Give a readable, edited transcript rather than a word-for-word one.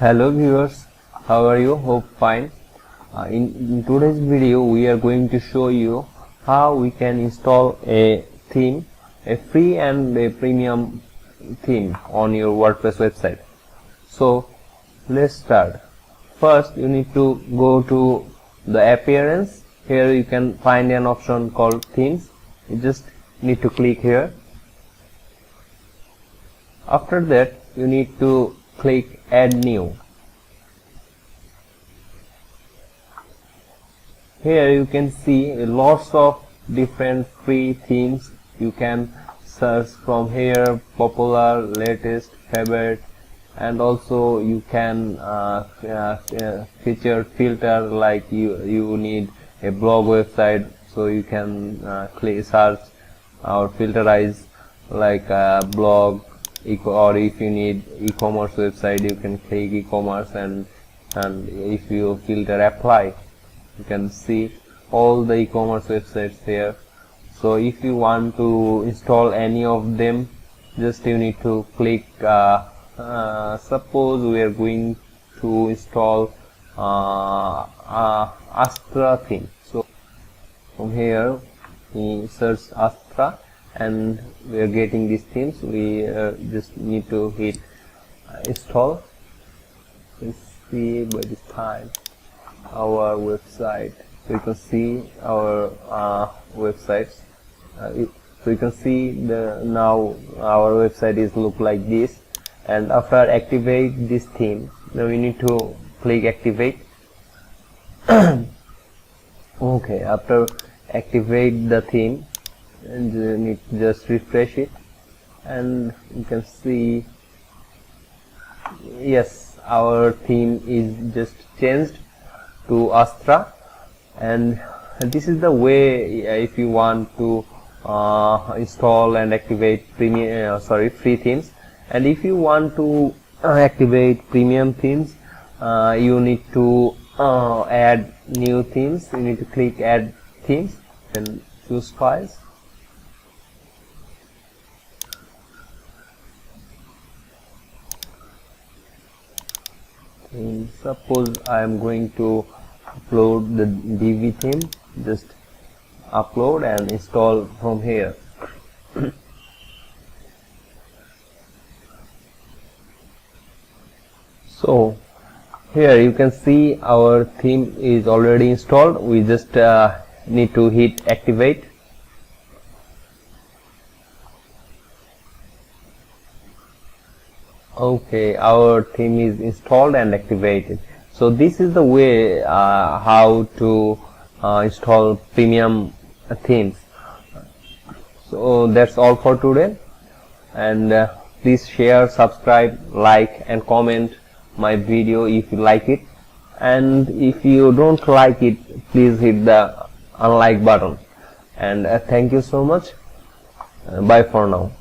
Hello viewers, how are you? Hope fine. In today's video we are going to show you how we can install a theme, a free and a premium theme on your WordPress website. So let's start. First you need to go to the appearance. Here you can find an option called themes. You just need to click here. After that you need to click add new. Here you can see lots of different free themes. You can search from here popular, latest, favorite, and also you can feature filter, like you need a blog website, so you can click search or filterize like blog, or if you need e-commerce website you can click e-commerce, and if you filter apply you can see all the e-commerce websites here. So if you want to install any of them, just you need to click suppose we are going to install Astra theme. So from here we search Astra and we are getting these themes. We just need to hit install. Let's see by this time our website, so you can see our websites. So you can see now our website is look like this, and after activate this theme, now we need to click activate. Okay, after activate the theme, and you need to just refresh it, and you can see yes, our theme is just changed to Astra. And this is the way if you want to install and activate free themes. And if you want to activate premium themes, you need to add new themes. You need to click add themes and choose files. Suppose I am going to upload the DV theme, just upload and install from here. So here you can see our theme is already installed. We just need to hit activate. Okay, our theme is installed and activated. So this is the way how to install premium themes. So that's all for today, and please share, subscribe, like and comment my video if you like it, and if you don't like it, please hit the unlike button. And thank you so much. Bye for now.